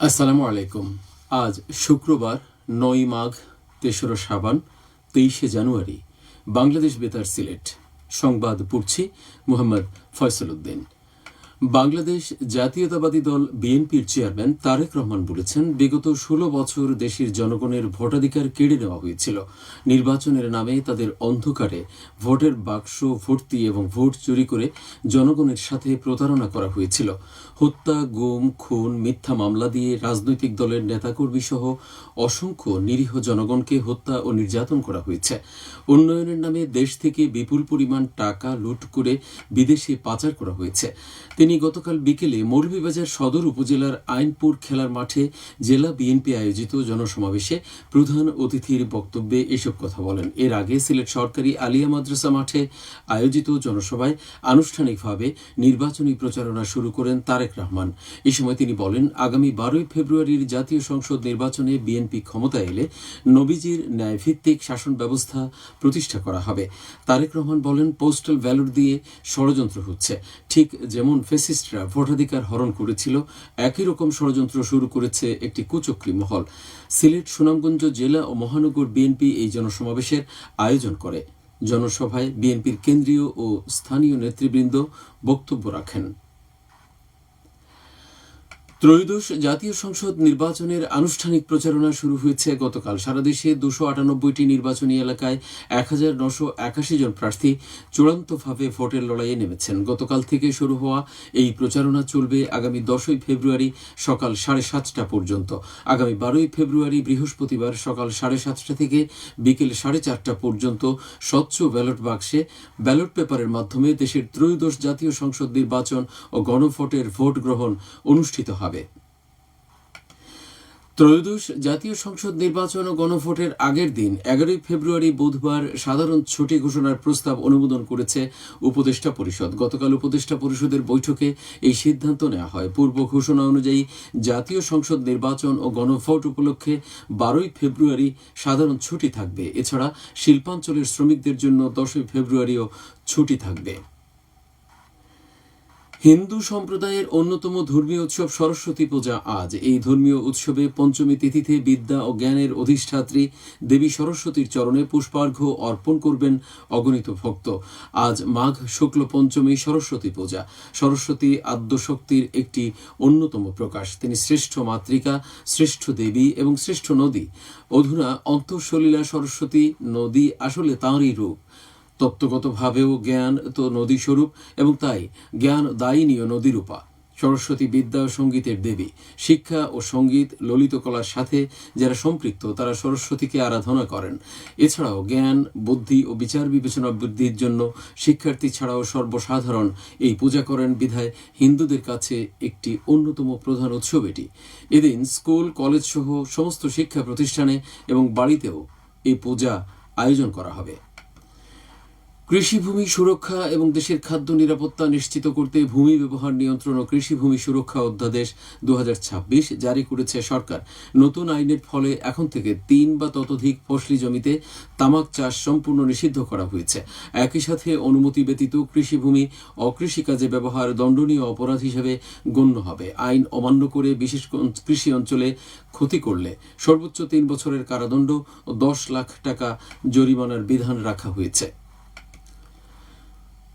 আসসালামু আলাইকুম। আজ শুক্রবার ৯ মাঘ, ৩রা শাবান, ২৩শে জানুয়ারি। বাংলাদেশ বেতার সিলেট সংবাদ পড়ছি মোহাম্মদ ফয়সল উদ্দিন। বাংলাদেশ জাতীয়তাবাদী দল বিএনপির চেয়ারম্যান তারেক রহমান বলেছেন, বিগত ১৬ বছর দেশের জনগণের ভোটাধিকার কেড়ে নেওয়া হয়েছিল। নির্বাচনের নামে তাদের অন্ধকারে ভোটের বাক্স ভর্তি এবং ভোট চুরি করে জনগণের সাথে প্রতারণা করা হয়েছিল। হত্যা, গুম, খুন, মিথ্যা মামলা দিয়ে রাজনৈতিক দলের নেতাকর্মী সহ অসংখ্য নিরীহ জনগণকে হত্যা ও নির্যাতন করা হয়েছে। উন্নয়নের নামে দেশ থেকে বিপুল পরিমাণ টাকা লুট করে বিদেশে পাচার করা হয়েছে। তিনি গতকাল বিকেলে মৌলভীবাজার সদর উপজেলার আইনপুর খেলার মাঠে জেলা বিএনপি আয়োজিত জনসমাবেশে প্রধান অতিথির বক্তব্যে এসব কথা বলেন। এর আগে সিলেট সরকারি আলিয়া মাদ্রাসা মাঠে আয়োজিত জনসভায় আনুষ্ঠানিকভাবে নির্বাচনী প্রচারণা শুরু করেন তারেক রহমান। এ সময় তিনি বলেন, আগামী ১২ই ফেব্রুয়ারির জাতীয় সংসদ নির্বাচনে বিএনপি ক্ষমতায় এলে নবীজির ন্যায়ভিত্তিক শাসন ব্যবস্থা প্রতিষ্ঠা করা হবে। তারেক রহমান বলেন, পোস্টাল ব্যালট দিয়ে ষড়যন্ত্র হচ্ছে। ঠিক যেমন ফ্যাসিস্টরা ভোটাধিকার হরণ করেছিল, একই রকম ষড়যন্ত্র শুরু করেছে একটি কুচক্রী মহল। সিলেট, সুনামগঞ্জ জেলা ও মহানগর বিএনপি এই জনসমাবেশের আয়োজন করে। জনসভায় বিএনপির কেন্দ্রীয় ও স্থানীয় নেতৃবৃন্দ বক্তব্য রাখেন। ত্রয়োদশ জাতীয় সংসদ নির্বাচনের আনুষ্ঠানিক প্রচারণা শুরু হয়েছে গতকাল। সারা দেশে ২৯৮টি নির্বাচনী এলাকায় ১,৯৮১ জন প্রার্থী চূড়ান্তভাবে ভোটের লড়াইয়ে নেমেছেন। গতকাল থেকে শুরু হওয়া এই প্রচারণা চলবে আগামী ১০ই ফেব্রুয়ারি সকাল ৭:৩০ পর্যন্ত। আগামী ১২ই ফেব্রুয়ারি বৃহস্পতিবার সকাল ৭:৩০ থেকে বিকেল ৪:৩০ পর্যন্ত স্বচ্ছ ব্যালট বাক্সে ব্যালট পেপারের মাধ্যমে দেশের ত্রয়োদশ জাতীয় সংসদ নির্বাচন ও গণভোটের ভোট গ্রহণ অনুষ্ঠিত হবে। ত্রয়োদশ জাতীয় সংসদ নির্বাচন ও গণভোটের আগের দিন ১১ই ফেব্রুয়ারি বুধবার সাধারণ ছুটি ঘোষণার প্রস্তাব অনুমোদন করেছে উপদেষ্টা পরিষদ। গতকাল উপদেষ্টা পরিষদের বৈঠকে এই সিদ্ধান্ত নেওয়া হয়। পূর্ব ঘোষণা অনুযায়ী জাতীয় সংসদ নির্বাচন ও গণভোট উপলক্ষে ১২ই ফেব্রুয়ারি সাধারণ ছুটি থাকবে। এছাড়া শিল্পাঞ্চলের শ্রমিকদের জন্য ১০ই ফেব্রুয়ারিও ছুটি থাকবে। হিন্দু সম্প্রদায়ের অন্যতম ধর্মীয় উৎসব সরস্বতী পূজা আজ। এই ধর্মীয় উৎসবে পঞ্চমী তিথিতে বিদ্যা ও জ্ঞানের অধিষ্ঠাত্রী দেবী সরস্বতীর চরণে পুষ্পার্ঘ্য অর্পণ করবেন অগণিত ভক্ত। আজ মাঘ শুক্ল পঞ্চমী সরস্বতী পূজা। সরস্বতী আদ্যশক্তির একটি অন্যতম প্রকাশ। তিনি শ্রেষ্ঠ মাতৃকা, শ্রেষ্ঠ দেবী এবং শ্রেষ্ঠ নদী। অধুনা অন্তঃসলীলা সরস্বতী নদী আসলে তাঁরই রূপ। তত্ত্বগতভাবেও জ্ঞান তো নদী স্বরূপ এবং তাই জ্ঞান দায়িনীয় নদীরূপা। সরস্বতী বিদ্যা ও সঙ্গীতের দেবী। শিক্ষা ও সঙ্গীত, ললিত কলার সাথে যারা সম্পৃক্ত তারা সরস্বতীকে আরাধনা করেন। এছাড়াও জ্ঞান, বুদ্ধি ও বিচার বিবেচনা বৃদ্ধির জন্য শিক্ষার্থী ছাড়াও সর্বসাধারণ এই পূজা করেন বিধায় হিন্দুদের কাছে একটি অন্যতম প্রধান উৎসব এটি। এদিন স্কুল, কলেজ সহ সমস্ত শিক্ষা প্রতিষ্ঠানে এবং বাড়িতেও এই পূজা আয়োজন করা হবে। কৃষিভূমি সুরক্ষা এবং দেশের খাদ্য নিরাপত্তা নিশ্চিত করতে ভূমি ব্যবহার নিয়ন্ত্রণ ও কৃষিভূমি সুরক্ষা অধ্যাদেশ ২০২৬ জারি করেছে সরকার। নতুন আইনের ফলে এখন থেকে ৩ বা ততোধিক ফসলি জমিতে তামাক চাষ সম্পূর্ণ নিষিদ্ধ করা হয়েছে। একই সাথে অনুমতি ব্যতীত কৃষিভূমি অকৃষিকাজে ব্যবহার দণ্ডনীয় অপরাধ হিসেবে গণ্য হবে। আইন অমান্য করে বিশেষ কৃষি অঞ্চলে ক্ষতি করলে সর্বোচ্চ ৩ বছরের কারাদণ্ড ও ১০ লাখ টাকা জরিমানার বিধান রাখা হয়েছে।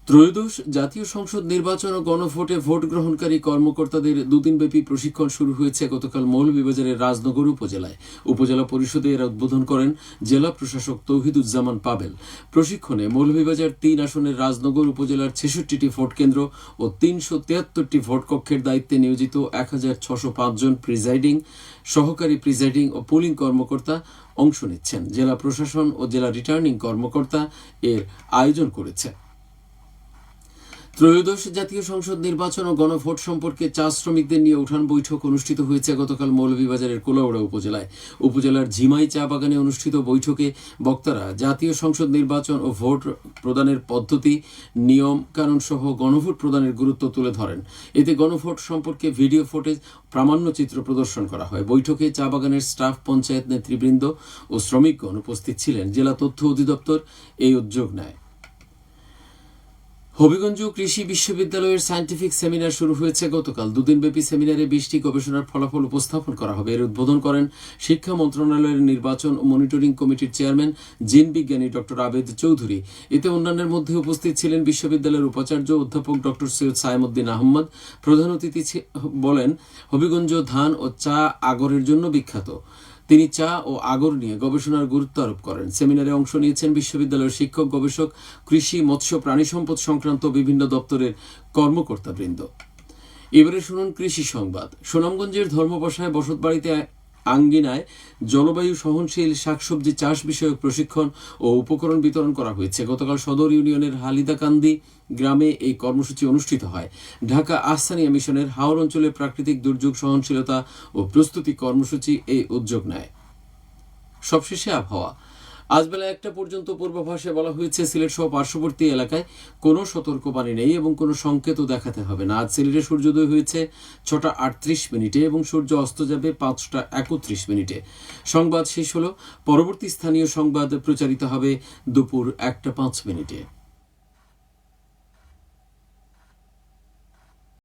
ত্রয়োদশ জাতীয় সংসদ নির্বাচন ও গণভোটে ভোট গ্রহণকারী কর্মকর্তাদের দুদিনব্যাপী প্রশিক্ষণ শুরু হয়েছে গতকাল মৌলভীবাজারের রাজনগর উপজেলায়। উপজেলা পরিষদে এর উদ্বোধন করেন জেলা প্রশাসক তৌহিদুজ্জামান পাবেল। প্রশিক্ষণে মৌলভীবাজার ৩ আসনের রাজনগর উপজেলার ৬৬টি ভোট কেন্দ্র ও ৩৭৩টি ভোট কক্ষের দায়িত্বে নিয়োজিত ১,৬০৫ জন প্রিজাইডিং, সহকারী প্রিজাইডিং ও পোলিং কর্মকর্তা অংশ নিচ্ছেন। জেলা প্রশাসন ও জেলা রিটার্নিং কর্মকর্তা এর আয়োজন করেছে। ত্রয়োদশ জাতীয় সংসদ নির্বাচন ও গণভোট সম্পর্কে চা শ্রমিকদের নিয়ে উঠান বৈঠক অনুষ্ঠিত হয়েছে গতকাল মৌলভীবাজারের কোলাউড়া উপজেলায়। উপজেলার ঝিমাই চা বাগানে অনুষ্ঠিত বৈঠকে বক্তারা জাতীয় সংসদ নির্বাচন ও ভোট প্রদানের পদ্ধতি, নিয়ম কানুন সহ গণভোট প্রদানের গুরুত্ব তুলে ধরেন। এতে গণভোট সম্পর্কে ভিডিও ফুটেজ, প্রামাণ্যচিত্র প্রদর্শন করা হয়। বৈঠকে চা বাগানের স্টাফ, পঞ্চায়েত নেতৃবৃন্দ ও শ্রমিকগণ উপস্থিত ছিলেন। জেলা তথ্য অধিদপ্তর এই উদ্যোগ নেয়। হবিগঞ্জ কৃষি বিশ্ববিদ্যালয়ের সায়েন্টিফিক সেমিনার শুরু হয়েছে গতকাল। দুদিনব্যাপী সেমিনারে 20টি গবেষণার ফলাফল উপস্থাপন করা হবে। এর উদ্বোধন করেন শিক্ষা মন্ত্রণালয়ের নির্বাচন ও মনিটরিং কমিটির চেয়ারম্যান জিন বিজ্ঞানী ডক্টর আবেদ চৌধুরী। এতে অন্যান্যের মধ্যে উপস্থিত ছিলেন বিশ্ববিদ্যালয়ের উপাচার্য অধ্যাপক ডক্টর সৈয়দ সায়েমউদ্দিন আহমদ। প্রধান অতিথি বলেন, হবিগঞ্জ ধান ও চা আগরের জন্য বিখ্যাত। তিনি চা ও আগর নিয়ে গবেষণার গুরুত্ব আরোপ করেন। সেমিনারে অংশ নিয়েছেন বিশ্ববিদ্যালয়ের শিক্ষক, গবেষক, কৃষি, মৎস্য, প্রাণী সম্পদ সংক্রান্ত বিভিন্ন দপ্তরের কর্মকর্তাবৃন্দ। এবারে শুনুন কৃষি সংবাদ। সুনামগঞ্জের ধর্মপাশায় বসতবাড়িতে আঙ্গিনায় জলবায়ু সহনশীল শাকসবজি চাষ বিষয়ক প্রশিক্ষণ ও উপকরণ বিতরণ করা হয়েছে। গতকাল সদর ইউনিয়নের হালিদাকান্দি গ্রামে এই কর্মসূচি অনুষ্ঠিত হয়। ঢাকা আহসানিয়া মিশনের হাওর অঞ্চলে প্রাকৃতিক দুর্যোগ সহনশীলতা ও প্রস্তুতি কর্মসূচি এই উদ্যোগ নেয়। সবশেষে আবহাওয়া। আজ বেলা 1টা পর্যন্ত পূর্বাভাসে বলা হয়েছে, সিলেট সহ পার্শ্ববর্তী এলাকায় কোনো সতর্কবাণী নেই এবং কোনো সংকেতও দেখাতে হবে না। আজ সিলেটে সূর্যোদয় হয়েছে 6টা 38 মিনিটে এবং সূর্য অস্ত যাবে 5টা 31 মিনিটে। সংবাদ শেষ হলো। পরবর্তী স্থানীয় সংবাদ প্রচারিত হবে দুপুর 1টা 5 মিনিটে।